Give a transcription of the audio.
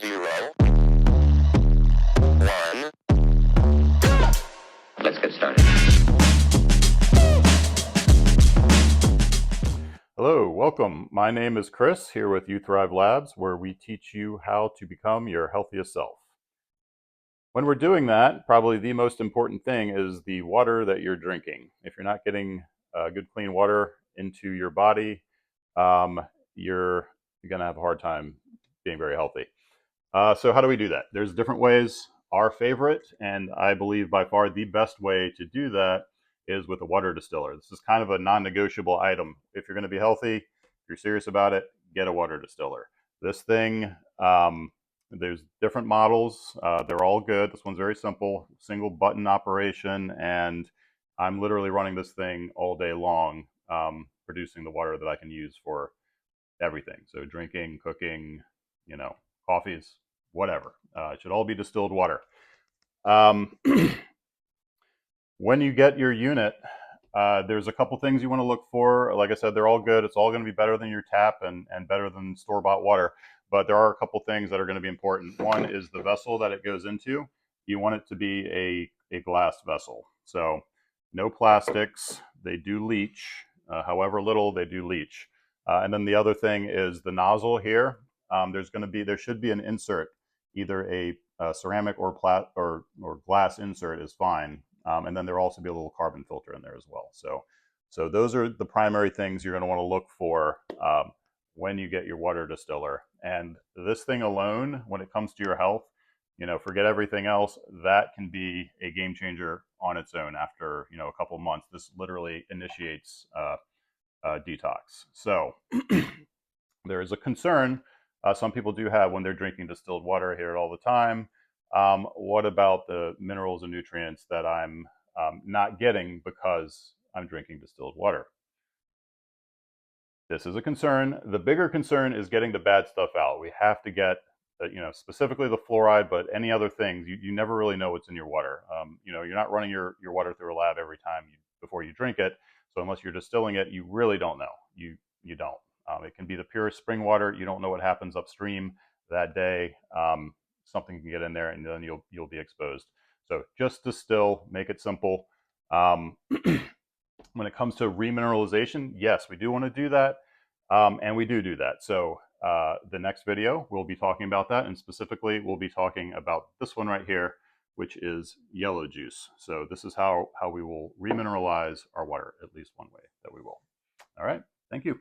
0, 1. Let's get started. Hello, welcome. My name is Chris here with You Thrive Labs, where we teach you how to become your healthiest self. When we're doing that, probably the most important thing is the water that you're drinking. If you're not getting good clean water into your body, you're going to have a hard time being very healthy. So how do we do that? There's different ways. Our favorite, and I believe by far the best way to do that, is with a water distiller. This is kind of a non-negotiable item. If you're going to be healthy, if you're serious about it, get a water distiller. This thing, there's different models. They're all good. This one's very simple, single button operation, and I'm literally running this thing all day long, producing the water that I can use for everything. So drinking, cooking, coffees, whatever. It should all be distilled water. When you get your unit, there's a couple things you want to look for. Like I said, they're all good. It's all going to be better than your tap and better than store-bought water. But there are a couple things that are going to be important. One is the vessel that it goes into. You want it to be a glass vessel. So no plastics. They do leach. However little, they do leach. And then the other thing is the nozzle here. There should be an insert, either a ceramic or glass insert is fine. And then there'll also be a little carbon filter in there as well. So those are the primary things you're going to want to look for when you get your water distiller. And this thing alone, when it comes to your health, forget everything else. That can be a game changer on its own after a couple months. This literally initiates detox. So there is a concern some people do have when they're drinking distilled water. I hear it all the time. What about the minerals and nutrients that I'm not getting because I'm drinking distilled water? This is a concern. The bigger concern is getting the bad stuff out. We have to get, specifically the fluoride, but any other things. You never really know what's in your water. You're not running your water through a lab every time before you drink it. So unless you're distilling it, you really don't know. You don't. It can be the purest spring water. You don't know what happens upstream that day. Something can get in there, and then you'll be exposed. So just distill, make it simple. When it comes to remineralization, yes, we do want to do that, and we do that. So the next video, we'll be talking about that, and specifically, we'll be talking about this one right here, which is yellow juice. So this is how we will remineralize our water, at least one way that we will. All right, thank you.